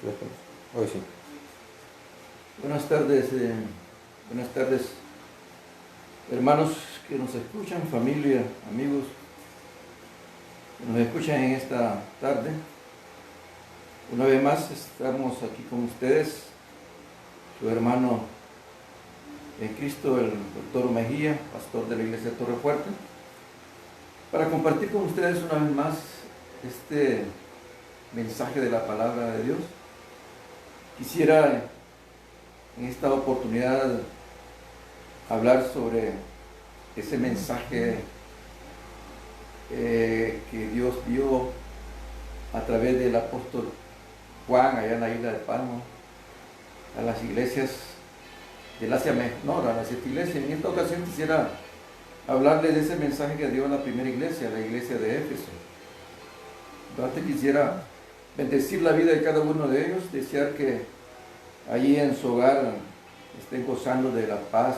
Hoy sí. Buenas tardes, hermanos que nos escuchan, familia, amigos que nos escuchan en esta tarde. Una vez más estamos aquí con ustedes, su hermano en Cristo, el doctor Mejía, pastor de la iglesia Torre Fuerte, para compartir con ustedes una vez más este mensaje de la palabra de Dios. Quisiera en esta oportunidad hablar sobre ese mensaje que Dios dio a través del apóstol Juan allá en la isla de Palma a las iglesias del Asia Menor, a las 7 iglesias. En esta ocasión quisiera hablarle de ese mensaje que dio a la primera iglesia, la iglesia de Éfeso. Antes quisiera bendecir la vida de cada uno de ellos, desear que allí en su hogar estén gozando de la paz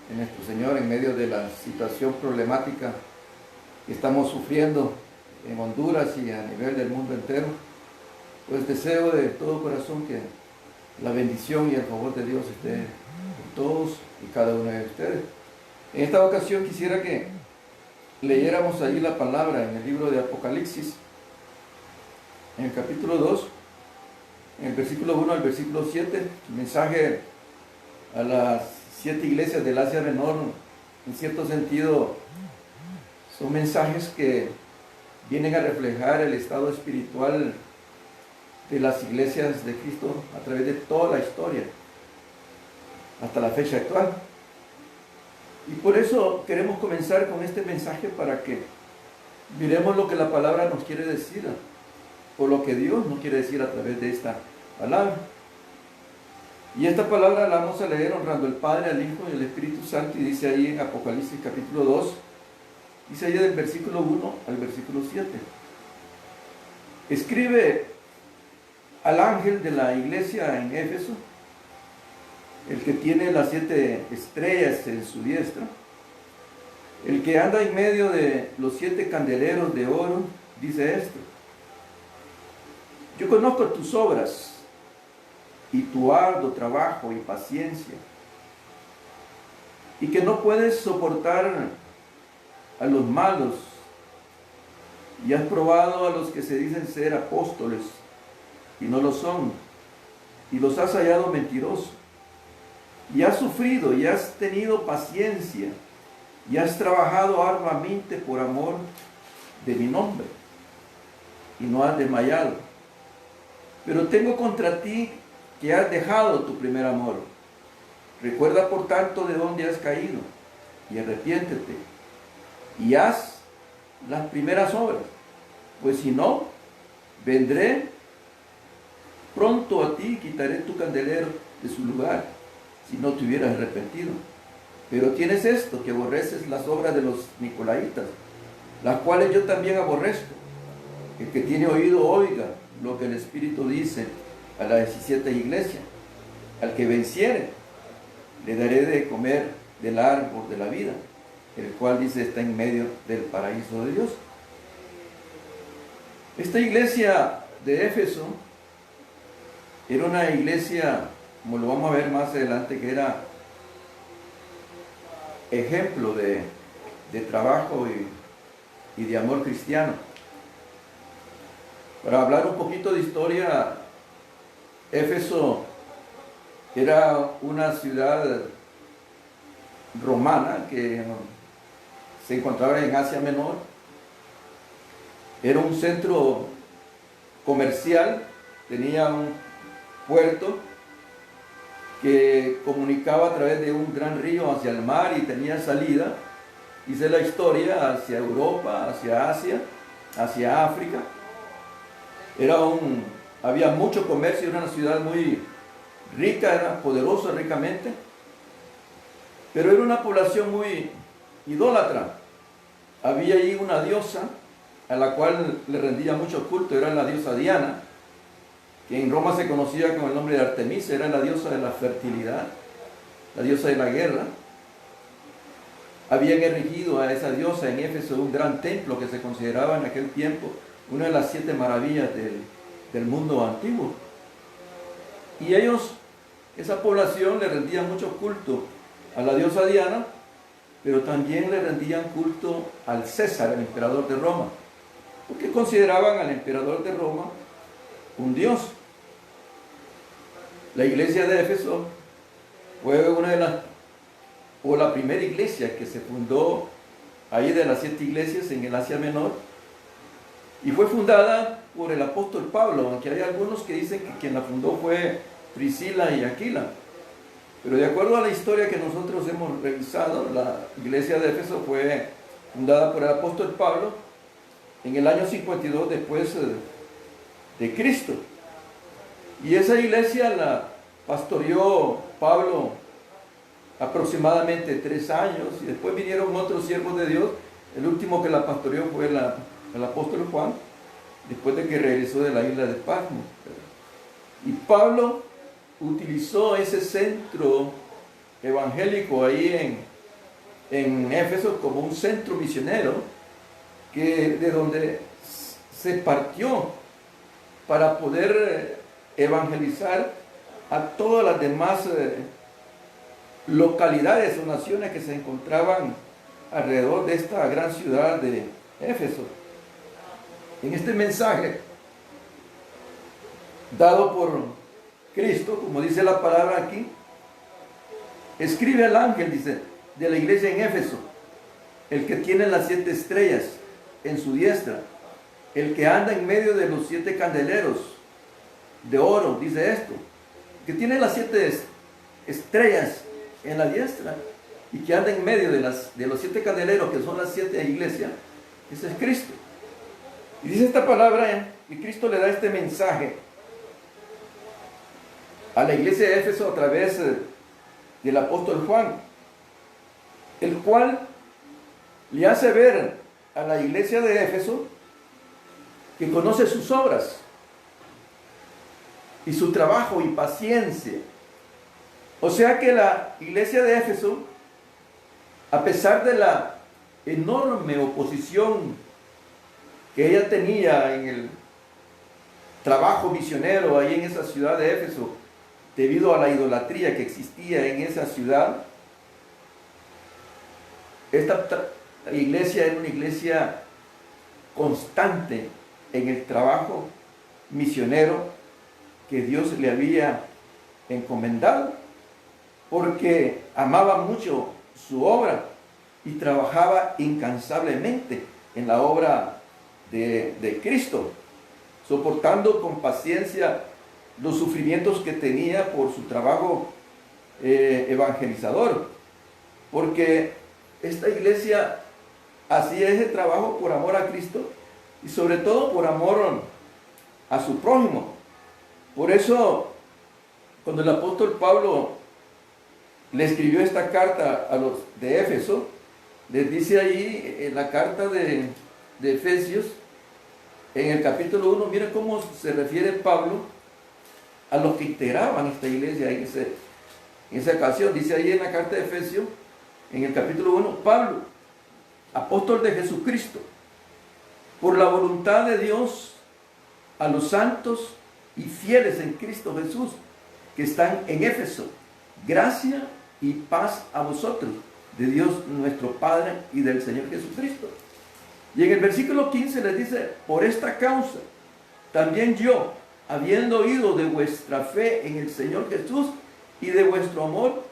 de nuestro Señor en medio de la situación problemática que estamos sufriendo en Honduras y a nivel del mundo entero. Pues deseo de todo corazón que la bendición y el favor de Dios esté con todos y cada uno de ustedes. En esta ocasión quisiera que leyéramos ahí la palabra en el libro de Apocalipsis, en el capítulo 2, en el versículo 1 al versículo 7, el mensaje a las 7 iglesias del Asia Menor. En cierto sentido son mensajes que vienen a reflejar el estado espiritual de las iglesias de Cristo a través de toda la historia hasta la fecha actual. Y por eso queremos comenzar con este mensaje para que miremos lo que la palabra nos quiere decir, o lo que Dios nos quiere decir a través de esta palabra. Y esta palabra la vamos a leer honrando al Padre, al Hijo y al Espíritu Santo, y dice ahí en Apocalipsis capítulo 2, dice ahí del versículo 1 al versículo 7. Escribe al ángel de la iglesia en Éfeso, el que tiene las 7 estrellas en su diestra, el que anda en medio de los 7 candeleros de oro, dice esto: yo conozco tus obras y tu arduo trabajo y paciencia, y que no puedes soportar a los malos, y has probado a los que se dicen ser apóstoles y no lo son, y los has hallado mentirosos, y has sufrido y has tenido paciencia, y has trabajado arduamente por amor de mi nombre, y no has desmayado. Pero tengo contra ti que has dejado tu primer amor. Recuerda por tanto de dónde has caído, y arrepiéntete, y haz las primeras obras, pues si no, vendré pronto a ti y quitaré tu candelero de su lugar, si no te hubieras arrepentido. Pero tienes esto, que aborreces las obras de los nicolaitas, las cuales yo también aborrezco. El que tiene oído, oiga lo que el Espíritu dice a las 17 iglesias. Al que venciere, le daré de comer del árbol de la vida, el cual dice está en medio del paraíso de Dios. Esta iglesia de Éfeso era una iglesia, como lo vamos a ver más adelante, que era ejemplo de trabajo y de amor cristiano. Para hablar un poquito de historia, Éfeso era una ciudad romana que se encontraba en Asia Menor. Era un centro comercial, tenía un puerto que comunicaba a través de un gran río hacia el mar y tenía salida, dice la historia, hacia Europa, hacia Asia, hacia África. Había mucho comercio, era una ciudad muy rica, era poderosa ricamente, pero era una población muy idólatra. Había allí una diosa a la cual le rendía mucho culto, era la diosa Diana, que en Roma se conocía con el nombre de Artemisa, era la diosa de la fertilidad, la diosa de la guerra. Habían erigido a esa diosa en Éfeso un gran templo que se consideraba en aquel tiempo una de las 7 maravillas del mundo antiguo. Y ellos, esa población, le rendía mucho culto a la diosa Diana, pero también le rendían culto al César, el emperador de Roma, porque consideraban al emperador de Roma un dios. La iglesia de Éfeso fue una de la primera iglesia que se fundó ahí de las 7 iglesias en el Asia Menor, y fue fundada por el apóstol Pablo, aunque hay algunos que dicen que quien la fundó fue Priscila y Aquila. Pero de acuerdo a la historia que nosotros hemos revisado, la iglesia de Éfeso fue fundada por el apóstol Pablo en el año 52 después de Cristo. Y esa iglesia la pastoreó Pablo aproximadamente 3 años, y después vinieron otros siervos de Dios. El último que la pastoreó fue el apóstol Juan, después de que regresó de la isla de Patmos. Y Pablo utilizó ese centro evangélico ahí en Éfeso como un centro misionero, de donde se partió para poder evangelizar a todas las demás localidades o naciones que se encontraban alrededor de esta gran ciudad de Éfeso. En este mensaje dado por Cristo, como dice la palabra aquí, escribe al ángel, dice, de la iglesia en Éfeso, el que tiene las 7 estrellas en su diestra, el que anda en medio de los 7 candeleros de oro, dice esto, que tiene las 7 estrellas en la diestra y que anda en medio de los 7 candeleros, que son las 7 iglesias. Ese es Cristo. Y dice esta palabra, y Cristo le da este mensaje a la iglesia de Éfeso a través del apóstol Juan, el cual le hace ver a la iglesia de Éfeso que conoce sus obras y su trabajo y paciencia. O sea que la iglesia de Éfeso, a pesar de la enorme oposición que ella tenía en el trabajo misionero ahí en esa ciudad de Éfeso, debido a la idolatría que existía en esa ciudad, esta iglesia era una iglesia constante en el trabajo misionero que Dios le había encomendado, porque amaba mucho su obra y trabajaba incansablemente en la obra de Cristo, soportando con paciencia los sufrimientos que tenía por su trabajo evangelizador, porque esta iglesia hacía ese trabajo por amor a Cristo y sobre todo por amor a su prójimo. Por eso, cuando el apóstol Pablo le escribió esta carta a los de Éfeso, les dice ahí en la carta de Efesios, en el capítulo 1, miren cómo se refiere Pablo a los que integraban esta iglesia en esa ocasión. Dice ahí en la carta de Efesios, en el capítulo 1, Pablo, apóstol de Jesucristo, por la voluntad de Dios, a los santos y fieles en Cristo Jesús, que están en Éfeso, gracia y paz a vosotros, de Dios nuestro Padre y del Señor Jesucristo. Y en el versículo 15 les dice, por esta causa, también yo, habiendo oído de vuestra fe en el Señor Jesús y de vuestro amor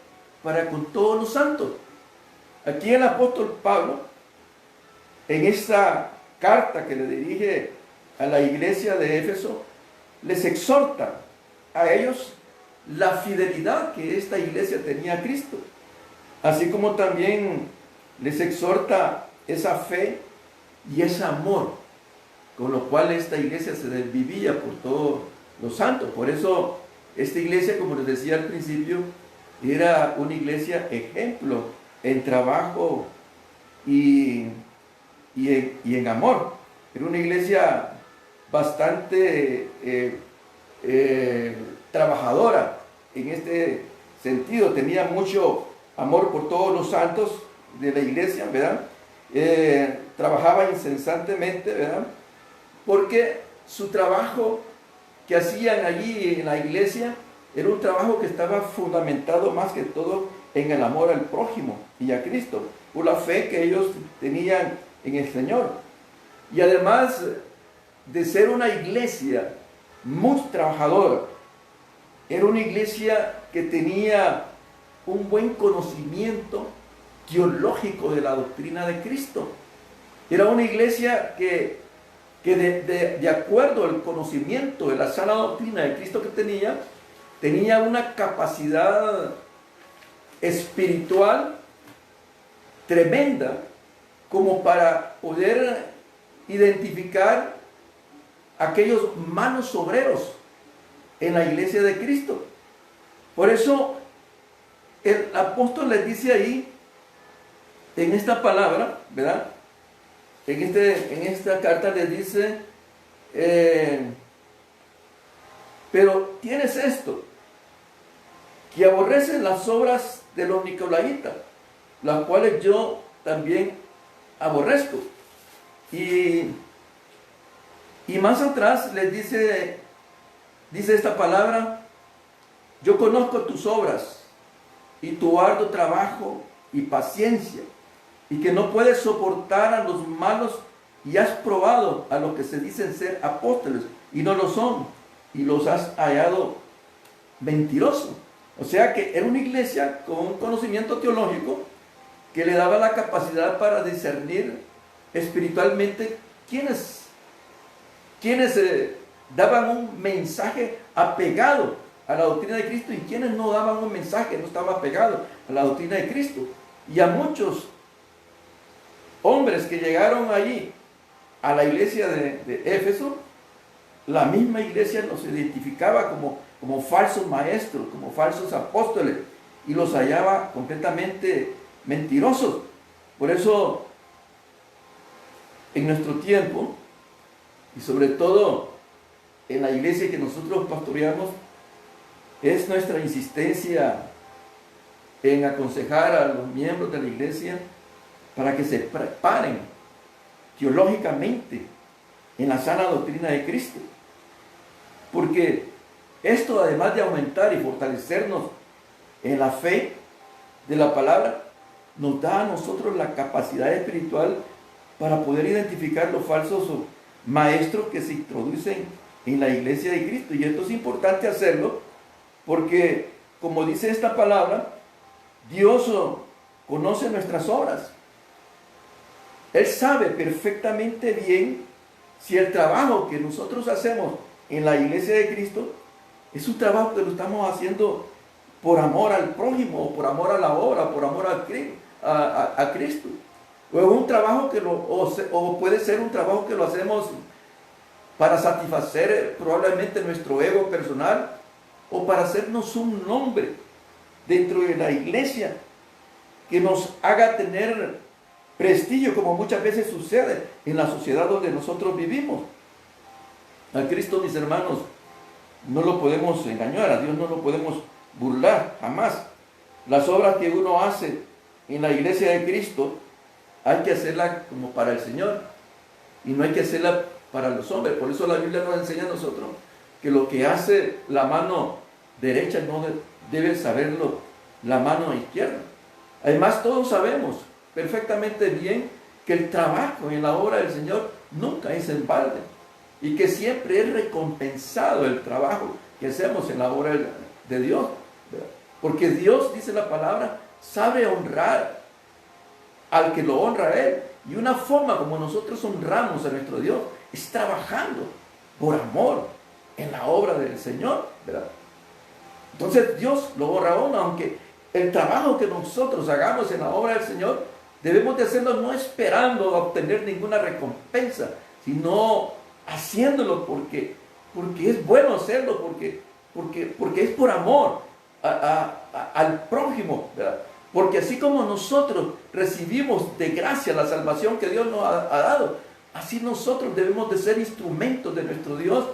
para con todos los santos. Aquí el apóstol Pablo, en esta carta que le dirige a la iglesia de Éfeso, les exhorta a ellos la fidelidad que esta iglesia tenía a Cristo, así como también les exhorta esa fe y ese amor con lo cual esta iglesia se desvivía por todos los santos. Por eso esta iglesia, como les decía al principio, era una iglesia ejemplo en trabajo y en amor. Era una iglesia bastante trabajadora en este sentido. Tenía mucho amor por todos los santos de la iglesia, ¿verdad? Trabajaba incesantemente, ¿verdad? Porque su trabajo que hacían allí en la iglesia era un trabajo que estaba fundamentado más que todo en el amor al prójimo y a Cristo, por la fe que ellos tenían en el Señor. Y además de ser una iglesia muy trabajadora, era una iglesia que tenía un buen conocimiento teológico de la doctrina de Cristo. Era una iglesia que de acuerdo al conocimiento de la sana doctrina de Cristo que tenía una capacidad espiritual tremenda como para poder identificar aquellos malos obreros en la iglesia de Cristo. Por eso el apóstol les dice ahí, en esta palabra, ¿verdad? En esta carta les dice, pero tienes esto, que aborrecen las obras de los nicolaitas, las cuales yo también aborrezco. Y más atrás les dice esta palabra, yo conozco tus obras y tu arduo trabajo y paciencia, y que no puedes soportar a los malos, y has probado a los que se dicen ser apóstoles y no lo son, y los has hallado mentirosos. O sea que era una iglesia con un conocimiento teológico que le daba la capacidad para discernir espiritualmente quiénes daban un mensaje apegado a la doctrina de Cristo y quienes no daban un mensaje, no estaban apegados a la doctrina de Cristo. Y a muchos hombres que llegaron allí a la iglesia de Éfeso, la misma iglesia los identificaba como falsos maestros, como falsos apóstoles, y los hallaba completamente mentirosos. Por eso, en nuestro tiempo, y sobre todo en la iglesia que nosotros pastoreamos, es nuestra insistencia en aconsejar a los miembros de la iglesia para que se preparen teológicamente en la sana doctrina de Cristo. Porque esto, además de aumentar y fortalecernos en la fe de la palabra, nos da a nosotros la capacidad espiritual para poder identificar los falsos maestros que se introducen en la iglesia de Cristo. Y esto es importante hacerlo porque, como dice esta palabra, Dios conoce nuestras obras. Él sabe perfectamente bien si el trabajo que nosotros hacemos en la iglesia de Cristo es un trabajo que lo estamos haciendo por amor al prójimo, o por amor a la obra, por amor a Cristo. O es un trabajo o puede ser un trabajo que lo hacemos para satisfacer probablemente nuestro ego personal, o para hacernos un nombre dentro de la iglesia que nos haga tener prestigio, como muchas veces sucede en la sociedad donde nosotros vivimos. A Cristo, mis hermanos, no lo podemos engañar, a Dios no lo podemos burlar, jamás. Las obras que uno hace en la iglesia de Cristo hay que hacerla como para el Señor y no hay que hacerla para los hombres. Por eso la Biblia nos enseña a nosotros que lo que hace la mano derecha no debe saberlo la mano izquierda. Además, todos sabemos perfectamente bien que el trabajo en la obra del Señor nunca es en balde y que siempre es recompensado el trabajo que hacemos en la obra de Dios, ¿verdad? Porque Dios, dice la palabra, sabe honrar al que lo honra a Él, y una forma como nosotros honramos a nuestro Dios es trabajando por amor en la obra del Señor, ¿verdad? Entonces Dios lo honra a uno, aunque el trabajo que nosotros hagamos en la obra del Señor debemos de hacerlo no esperando obtener ninguna recompensa, sino haciéndolo porque es bueno hacerlo, porque es por amor al prójimo, ¿verdad? Porque así como nosotros recibimos de gracia la salvación que Dios nos ha dado, así nosotros debemos de ser instrumentos de nuestro Dios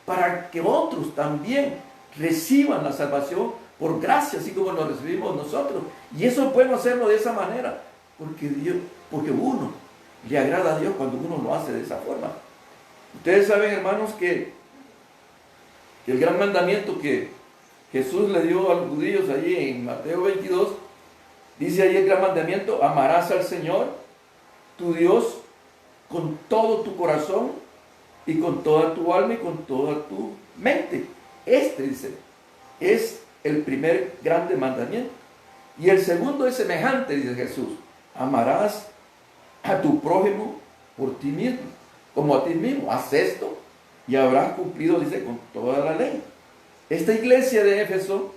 para que otros también reciban la salvación por gracia, así como lo recibimos nosotros. Y eso es bueno hacerlo de esa manera, porque uno le agrada a Dios cuando uno lo hace de esa forma. Ustedes saben, hermanos, que el gran mandamiento que Jesús le dio a los judíos allí en Mateo 22, dice ahí el gran mandamiento: amarás al Señor, tu Dios, con todo tu corazón y con toda tu alma y con toda tu mente. Dice, es el primer grande mandamiento. Y el segundo es semejante, dice Jesús: amarás a tu prójimo por ti mismo, como a ti mismo. Haz esto y habrás cumplido, dice, con toda la ley. Esta iglesia de Éfeso,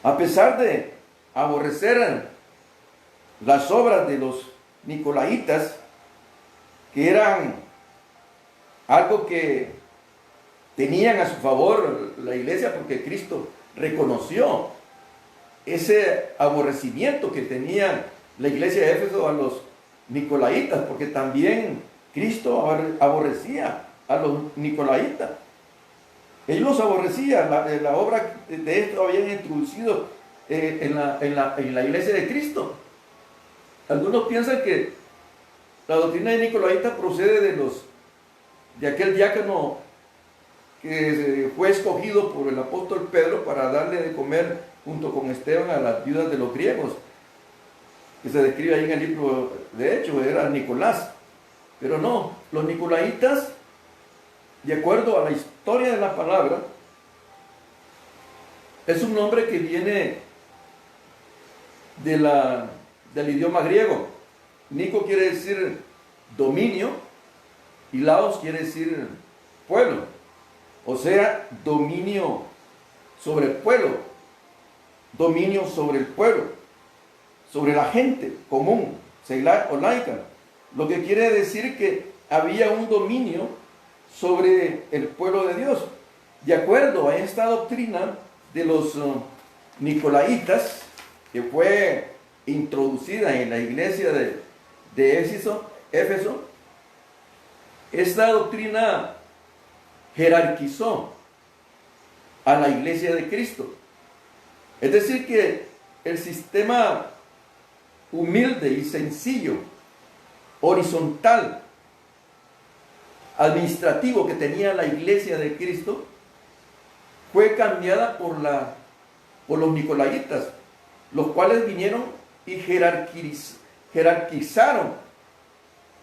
a pesar de aborrecer las obras de los nicolaitas, que eran algo que tenían a su favor la iglesia, porque Cristo reconoció ese aborrecimiento que tenía la iglesia de Éfeso a los nicolaitas, porque también Cristo aborrecía a los nicolaitas. Ellos los aborrecían. La obra de esto habían introducido en la iglesia de Cristo. Algunos piensan que la doctrina de nicolaita procede de aquel diácono que fue escogido por el apóstol Pedro para darle de comer junto con Esteban a las viudas de los griegos, que se describe ahí en el libro de Hechos. Era Nicolás. Pero no, los nicolaitas, de acuerdo a la historia de la palabra, es un nombre que viene del idioma griego. Nico quiere decir dominio y Laos quiere decir pueblo. O sea, dominio sobre el pueblo, dominio sobre el pueblo, sobre la gente común, secular o laica. Lo que quiere decir que había un dominio sobre el pueblo de Dios. De acuerdo a esta doctrina de los nicolaitas, que fue introducida en la iglesia de Éfeso, esta doctrina jerarquizó a la iglesia de Cristo. Es decir, que el sistema humilde y sencillo, horizontal, administrativo que tenía la iglesia de Cristo, fue cambiada por los nicolaitas, los cuales vinieron y jerarquizaron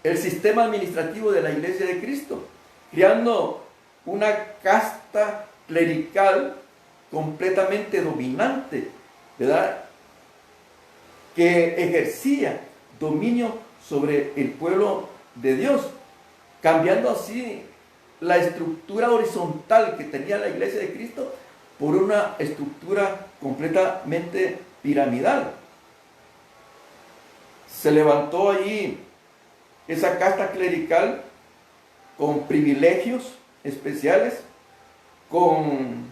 el sistema administrativo de la iglesia de Cristo, creando una casta clerical completamente dominante, ¿verdad?, que ejercía dominio sobre el pueblo de Dios, cambiando así la estructura horizontal que tenía la iglesia de Cristo por una estructura completamente piramidal. Se levantó allí esa casta clerical con privilegios especiales, con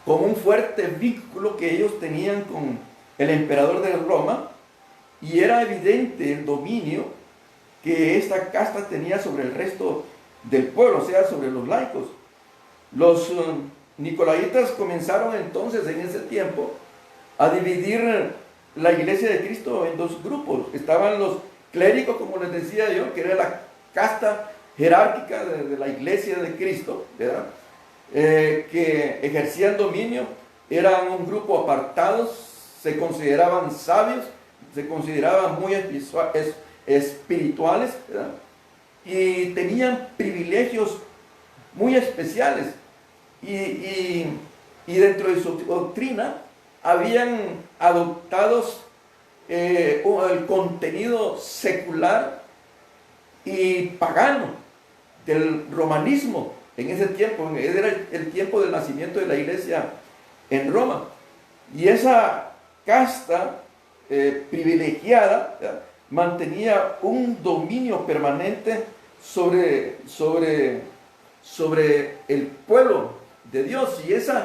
un fuerte vínculo que ellos tenían con el emperador de Roma, y era evidente el dominio que esta casta tenía sobre el resto del pueblo, o sea, sobre los laicos. Los nicolaitas comenzaron entonces en ese tiempo a dividir la iglesia de Cristo en dos grupos. Estaban los clérigos, como les decía yo, que era la casta jerárquica de la iglesia de Cristo, ¿verdad?, que ejercían dominio. Eran un grupo apartados, se consideraban sabios, se consideraban muy espirituales, ¿verdad?, y tenían privilegios muy especiales, y dentro de su doctrina habían adoptado el contenido secular y pagano del romanismo en ese tiempo. Era el tiempo del nacimiento de la iglesia en Roma, y esa casta privilegiada, ¿verdad?, mantenía un dominio permanente sobre el pueblo de Dios. Y ese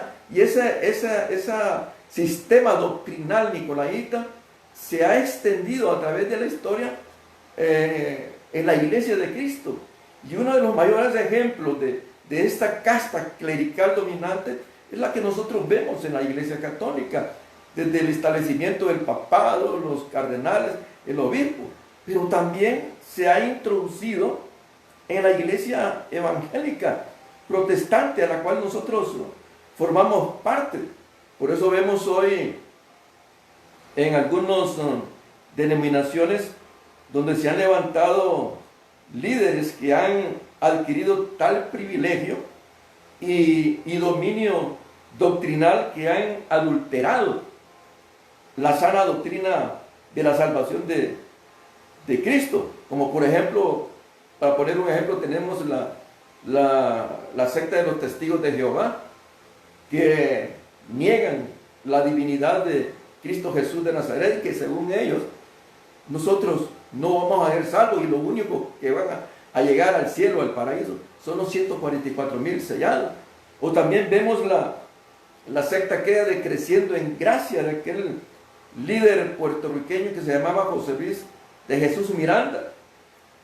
sistema doctrinal nicolaita se ha extendido a través de la historia en la iglesia de Cristo. Y uno de los mayores ejemplos de esta casta clerical dominante es la que nosotros vemos en la iglesia católica, desde el establecimiento del papado, los cardenales, el obispo. Pero también se ha introducido en la iglesia evangélica protestante, a la cual nosotros formamos parte. Por eso vemos hoy en algunas denominaciones donde se han levantado líderes que han adquirido tal privilegio y dominio doctrinal que han adulterado la sana doctrina de la salvación de Cristo. Como por ejemplo, para poner un ejemplo, tenemos la secta de los testigos de Jehová, que niegan la divinidad de Cristo Jesús de Nazaret, que según ellos nosotros no vamos a ser salvos y lo único que van a llegar al cielo, al paraíso, son los 144,000 sellados. O también vemos la secta que de Creciendo en Gracia, de aquel líder puertorriqueño que se llamaba José Luis de Jesús Miranda,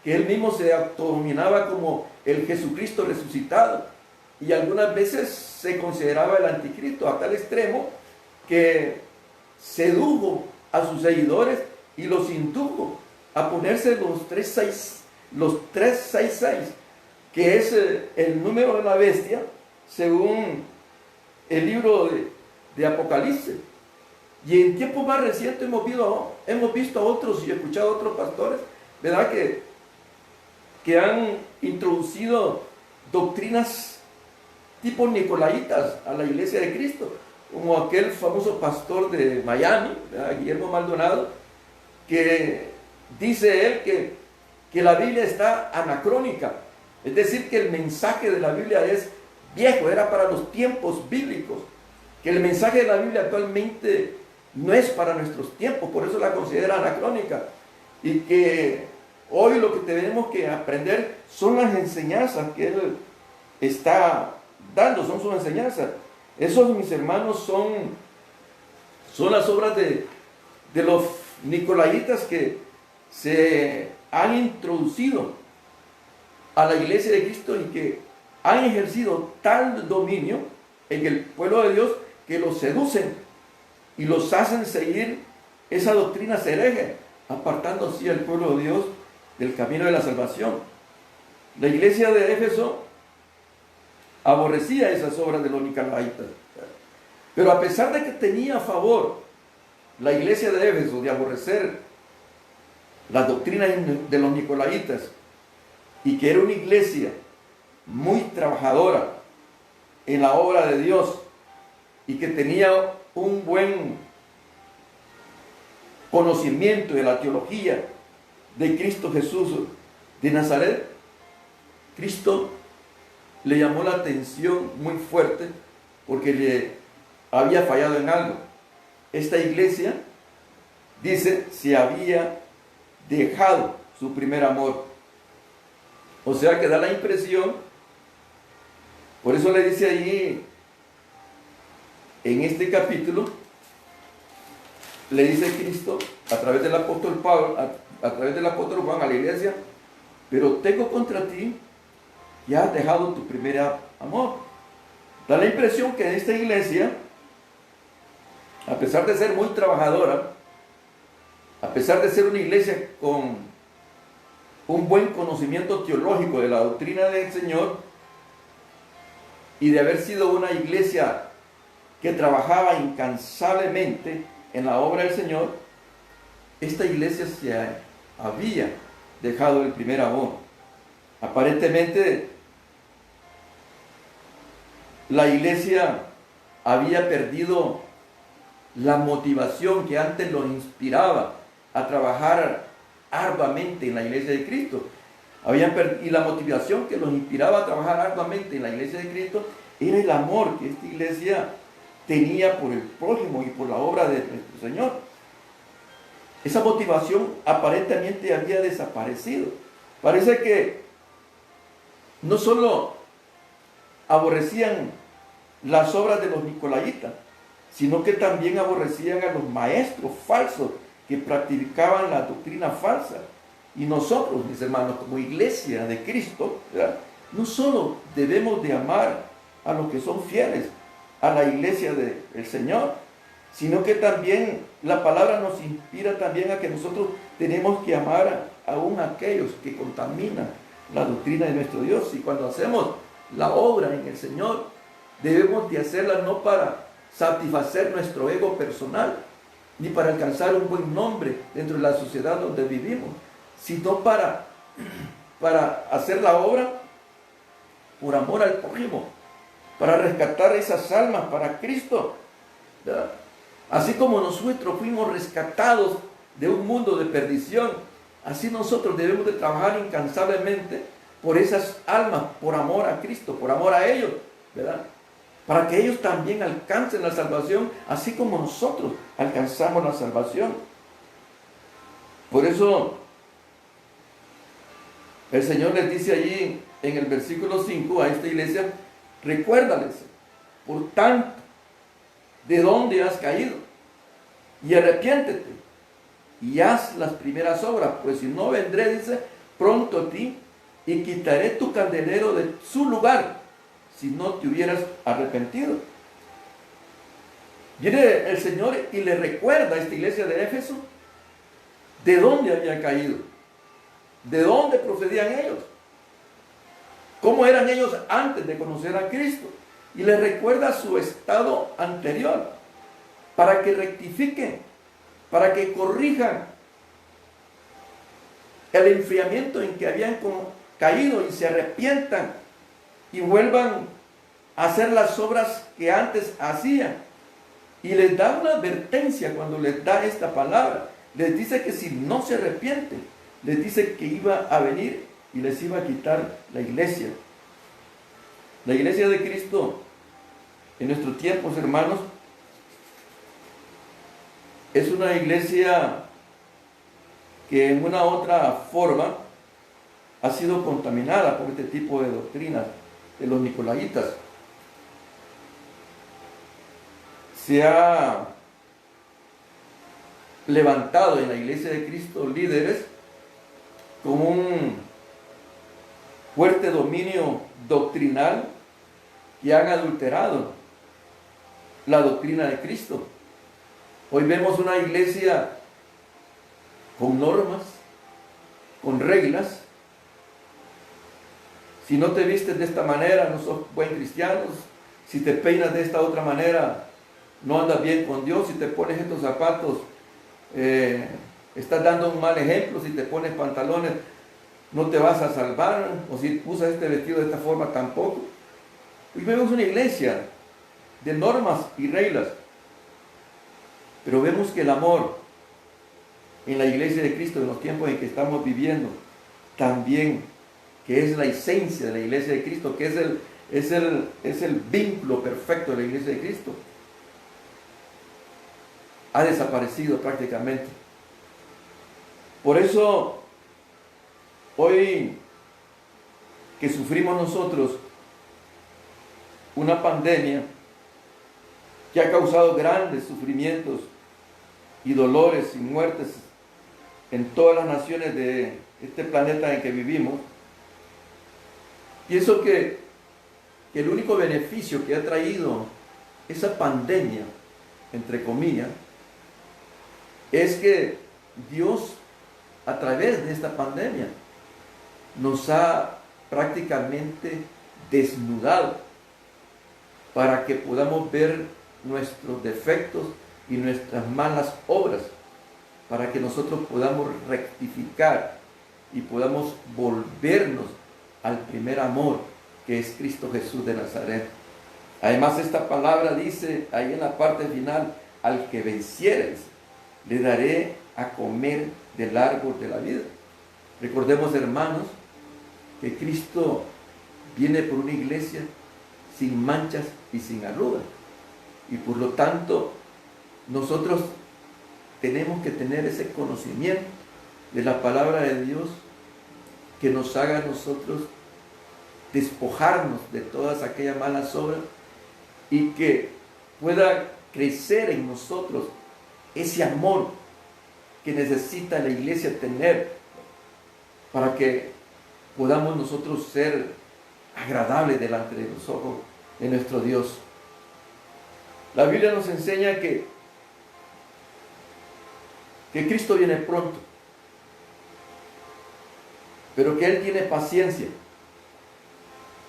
que él mismo se autodominaba como el Jesucristo resucitado, y algunas veces se consideraba el anticristo, a tal extremo que sedujo a sus seguidores y los indujo a ponerse los 366, que es el número de la bestia según el libro de Apocalipsis. Y en tiempos más recientes hemos visto a otros y escuchado a otros pastores, ¿verdad?, que han introducido doctrinas tipo nicolaitas a la iglesia de Cristo, como aquel famoso pastor de Miami, ¿verdad?, Guillermo Maldonado, que dice él que la Biblia está anacrónica, es decir, que el mensaje de la Biblia es viejo, era para los tiempos bíblicos, que el mensaje de la Biblia actualmente no es para nuestros tiempos, por eso la considera anacrónica, y que hoy lo que tenemos que aprender son las enseñanzas que él está dando, son sus enseñanzas. Esos, mis hermanos, son las obras de los nicolaitas que se han introducido a la iglesia de Cristo y que han ejercido tal dominio en el pueblo de Dios que los seducen y los hacen seguir esa doctrina hereje, apartando así al pueblo de Dios del camino de la salvación. La iglesia de Éfeso aborrecía esas obras de los nicolaitas, pero a pesar de que tenía a favor la iglesia de Éfeso de aborrecer las doctrinas de los nicolaitas y que era una iglesia muy trabajadora en la obra de Dios y que tenía un buen conocimiento de la teología de Cristo Jesús de Nazaret, Cristo le llamó la atención muy fuerte porque le había fallado en algo. Esta iglesia, dice, se había dejado su primer amor. O sea que da la impresión, por eso le dice allí en este capítulo, le dice Cristo a través del apóstol Pablo, a través del apóstol Juan a la iglesia: pero tengo contra ti que has dejado tu primer amor. Da la impresión que esta iglesia, a pesar de ser muy trabajadora, a pesar de ser una iglesia con un buen conocimiento teológico de la doctrina del Señor y de haber sido una iglesia que trabajaba incansablemente en la obra del Señor, esta iglesia se había dejado el primer amor. Aparentemente la iglesia había perdido la motivación que antes los inspiraba a trabajar arduamente en la iglesia de Cristo. Y la motivación que los inspiraba a trabajar arduamente en la iglesia de Cristo era el amor que esta iglesia tenía por el prójimo y por la obra de nuestro Señor. Esa motivación aparentemente había desaparecido. Parece que no solo aborrecían las obras de los nicolaitas, sino que también aborrecían a los maestros falsos que practicaban la doctrina falsa. Y nosotros, mis hermanos, como iglesia de Cristo, ¿verdad?, no solo debemos de amar a los que son fieles a la iglesia del Señor, sino que también la palabra nos inspira también a que nosotros tenemos que amar aún a aquellos que contaminan la doctrina de nuestro Dios. Y cuando hacemos la obra en el Señor, debemos de hacerla no para satisfacer nuestro ego personal, ni para alcanzar un buen nombre dentro de la sociedad donde vivimos, sino para hacer la obra por amor al prójimo, para rescatar esas almas para Cristo, ¿verdad? Así como nosotros fuimos rescatados de un mundo de perdición, así nosotros debemos de trabajar incansablemente por esas almas, por amor a Cristo, por amor a ellos, ¿verdad? Para que ellos también alcancen la salvación, así como nosotros alcanzamos la salvación. Por eso el Señor les dice allí en el versículo 5 a esta iglesia: recuérdales, por tanto, de dónde has caído, y arrepiéntete, y haz las primeras obras, pues si no, vendré, dice, pronto a ti, y quitaré tu candelero de su lugar, si no te hubieras arrepentido. Viene el Señor y le recuerda a esta iglesia de Éfeso de dónde había caído, de dónde procedían ellos, cómo eran ellos antes de conocer a Cristo, y les recuerda su estado anterior, para que rectifiquen, para que corrijan el enfriamiento en que habían caído y se arrepientan y vuelvan a hacer las obras que antes hacían. Y les da una advertencia cuando les da esta palabra. Les dice que si no se arrepienten, les dice que iba a venir y les iba a quitar la iglesia. La iglesia de Cristo en nuestros tiempos, hermanos, es una iglesia que en una otra forma ha sido contaminada por este tipo de doctrinas de los nicolaitas. Se ha levantado en la iglesia de Cristo líderes con un fuerte dominio doctrinal que han adulterado la doctrina de Cristo. Hoy vemos una iglesia con normas, con reglas. Si no te vistes de esta manera, no sos buen cristiano. Si te peinas de esta otra manera, no andas bien con Dios. Si te pones estos zapatos, estás dando un mal ejemplo. Si te pones pantalones, no te vas a salvar. O si usas este vestido de esta forma, tampoco. Hoy vemos una iglesia de normas y reglas. Pero vemos que el amor en la iglesia de Cristo, en los tiempos en que estamos viviendo, también, que es la esencia de la iglesia de Cristo, que es el vínculo perfecto de la iglesia de Cristo, ha desaparecido prácticamente. Por eso, hoy que sufrimos nosotros una pandemia que ha causado grandes sufrimientos y dolores y muertes en todas las naciones de este planeta en que vivimos, pienso que el único beneficio que ha traído esa pandemia, entre comillas, es que Dios, a través de esta pandemia, nos ha prácticamente desnudado para que podamos ver nuestros defectos y nuestras malas obras, para que nosotros podamos rectificar y podamos volvernos al primer amor, que es Cristo Jesús de Nazaret. Además, esta palabra dice ahí en la parte final: al que vencieres, le daré a comer del árbol de la vida. Recordemos, hermanos, que Cristo viene por una iglesia sin manchas y sin arrugas, y por lo tanto nosotros tenemos que tener ese conocimiento de la palabra de Dios, que nos haga a nosotros despojarnos de todas aquellas malas obras, y que pueda crecer en nosotros ese amor que necesita la iglesia tener, para que podamos nosotros ser agradables delante de los ojos de nuestro Dios. La Biblia nos enseña que Cristo viene pronto, pero que Él tiene paciencia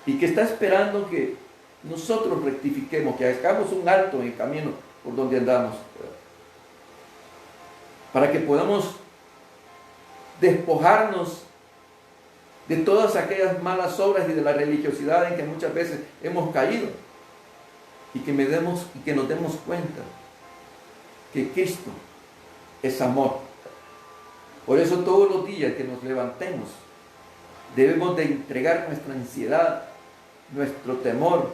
y que está esperando que nosotros rectifiquemos, que hagamos un alto en el camino por donde andamos, para que podamos despojarnos de todas aquellas malas obras y de la religiosidad en que muchas veces hemos caído, y que nos demos cuenta que Cristo es amor. Por eso todos los días que nos levantemos debemos de entregar nuestra ansiedad, nuestro temor,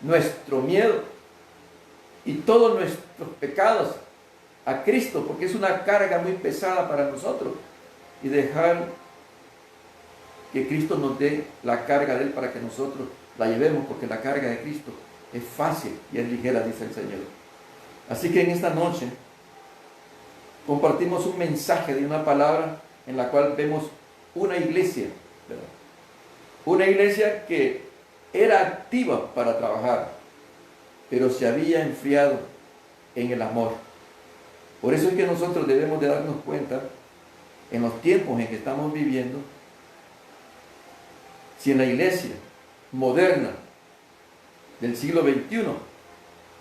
nuestro miedo y todos nuestros pecados a Cristo, porque es una carga muy pesada para nosotros, y dejar que Cristo nos dé la carga de Él para que nosotros la llevemos, porque la carga de Cristo es fácil y es ligera, dice el Señor. Así que en esta noche compartimos un mensaje de una palabra en la cual vemos una iglesia, ¿verdad? Una iglesia que era activa para trabajar, pero se había enfriado en el amor. Por eso es que nosotros debemos de darnos cuenta, en los tiempos en que estamos viviendo, si en la iglesia moderna del siglo XXI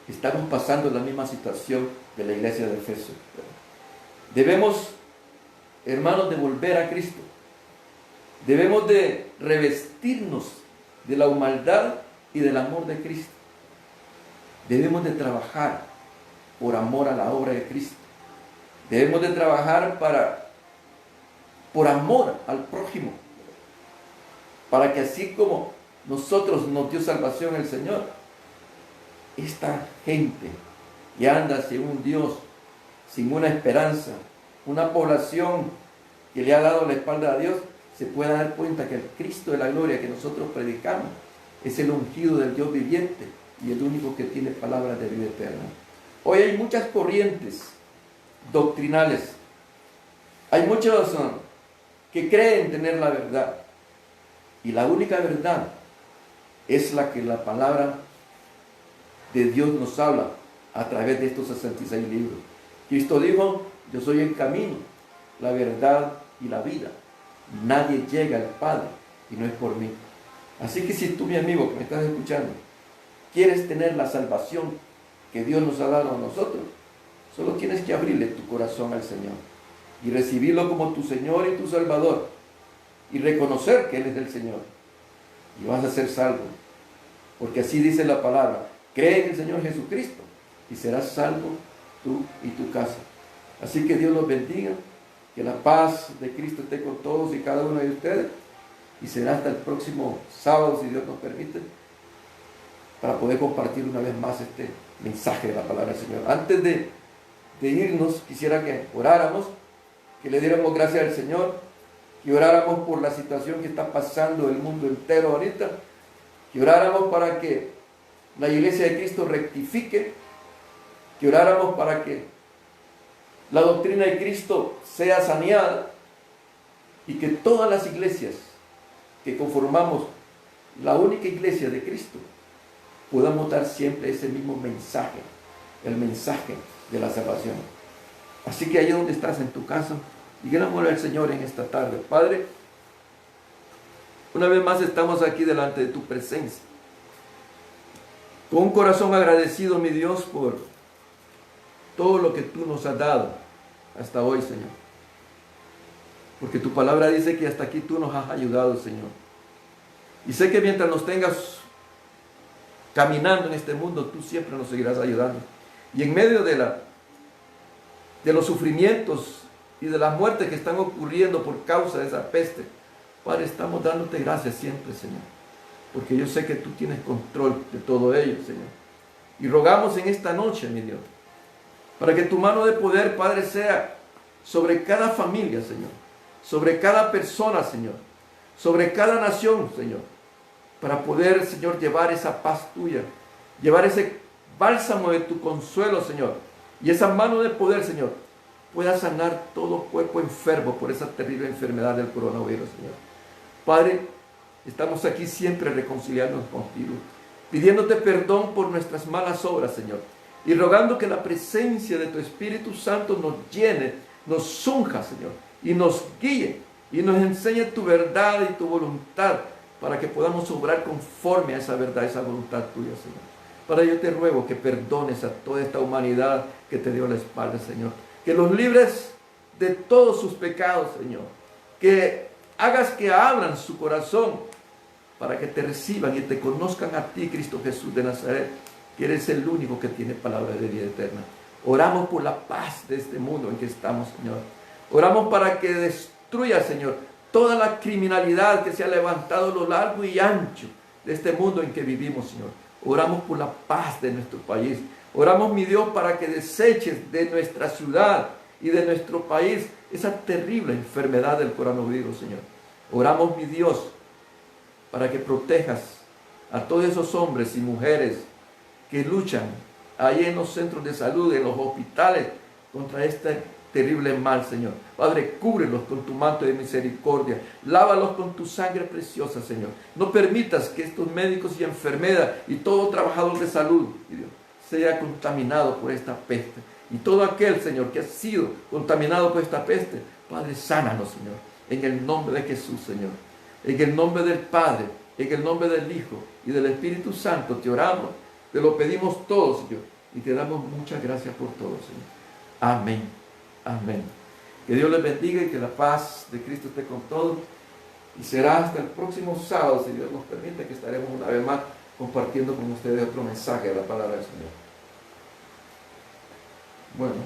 estamos pasando la misma situación de la iglesia de Efeso. Debemos, hermanos, de volver a Cristo. Debemos de revestirnos de la humildad y del amor de Cristo. Debemos de trabajar por amor a la obra de Cristo. Debemos de trabajar por amor al prójimo, para que así como nosotros nos dio salvación el Señor, esta gente que anda sin un Dios, sin una esperanza, una población que le ha dado la espalda a Dios, se pueda dar cuenta que el Cristo de la gloria que nosotros predicamos es el ungido del Dios viviente y el único que tiene palabras de vida eterna. Hoy hay muchas corrientes doctrinales, hay muchos que creen tener la verdad, y la única verdad es la que la palabra de Dios nos habla a través de estos 66 libros. Cristo dijo: yo soy el camino, la verdad y la vida. Nadie llega al Padre y no es por mí. Así que si tú, mi amigo que me estás escuchando, quieres tener la salvación que Dios nos ha dado a nosotros, solo tienes que abrirle tu corazón al Señor y recibirlo como tu Señor y tu Salvador, y reconocer que Él es el Señor, y vas a ser salvo, porque así dice la palabra: cree en el Señor Jesucristo y serás salvo tú y tu casa. Así que Dios los bendiga, que la paz de Cristo esté con todos y cada uno de ustedes, y será hasta el próximo sábado, si Dios nos permite, para poder compartir una vez más este mensaje de la palabra del Señor. Antes de irnos, quisiera que oráramos, que le diéramos gracias al Señor, que oráramos por la situación que está pasando el mundo entero ahorita, que oráramos para que la iglesia de Cristo rectifique, que oráramos para que la doctrina de Cristo sea saneada, y que todas las iglesias que conformamos la única iglesia de Cristo podamos dar siempre ese mismo mensaje, el mensaje de la salvación. Así que allí donde estás en tu casa, digámosle al Señor en esta tarde: Padre, una vez más estamos aquí delante de tu presencia, con un corazón agradecido, mi Dios, por todo lo que tú nos has dado hasta hoy, Señor. Porque tu palabra dice que hasta aquí tú nos has ayudado, Señor. Y sé que mientras nos tengas caminando en este mundo, tú siempre nos seguirás ayudando. Y en medio de los sufrimientos y de las muertes que están ocurriendo por causa de esa peste, Padre, estamos dándote gracias siempre, Señor, porque yo sé que tú tienes control de todo ello, Señor. Y rogamos en esta noche, mi Dios, para que tu mano de poder, Padre, sea sobre cada familia, Señor, sobre cada persona, Señor, sobre cada nación, Señor, para poder, Señor, llevar esa paz tuya, llevar ese bálsamo de tu consuelo, Señor, y esa mano de poder, Señor, pueda sanar todo cuerpo enfermo por esa terrible enfermedad del coronavirus, Señor. Padre, estamos aquí siempre reconciliándonos contigo, pidiéndote perdón por nuestras malas obras, Señor, y rogando que la presencia de tu Espíritu Santo nos llene, nos unja, Señor, y nos guíe, y nos enseñe tu verdad y tu voluntad, para que podamos obrar conforme a esa verdad, esa voluntad tuya, Señor. Para ello te ruego que perdones a toda esta humanidad que te dio la espalda, Señor. Que los libres de todos sus pecados, Señor. Que hagas que abran su corazón para que te reciban y te conozcan a ti, Cristo Jesús de Nazaret, que eres el único que tiene palabra de vida eterna. Oramos por la paz de este mundo en que estamos, Señor. Oramos para que destruya, Señor, toda la criminalidad que se ha levantado a lo largo y ancho de este mundo en que vivimos, Señor. Oramos por la paz de nuestro país. Oramos, mi Dios, para que deseches de nuestra ciudad y de nuestro país esa terrible enfermedad del coronavirus, Señor. Oramos, mi Dios, para que protejas a todos esos hombres y mujeres que luchan ahí en los centros de salud, en los hospitales, contra este terrible mal, Señor. Padre, cúbrelos con tu manto de misericordia. Lávalos con tu sangre preciosa, Señor. No permitas que estos médicos y enfermeras y todo trabajador de salud, Dios, sea contaminado por esta peste. Y todo aquel, Señor, que ha sido contaminado por esta peste, Padre, sánanos, Señor. En el nombre de Jesús, Señor. En el nombre del Padre, en el nombre del Hijo y del Espíritu Santo te oramos, te lo pedimos todo, Señor, y te damos muchas gracias por todo, Señor. Amén. Amén. Que Dios les bendiga y que la paz de Cristo esté con todos. Y será hasta el próximo sábado, si Dios nos permite, que estaremos una vez más compartiendo con ustedes otro mensaje de la palabra del Señor. Bueno.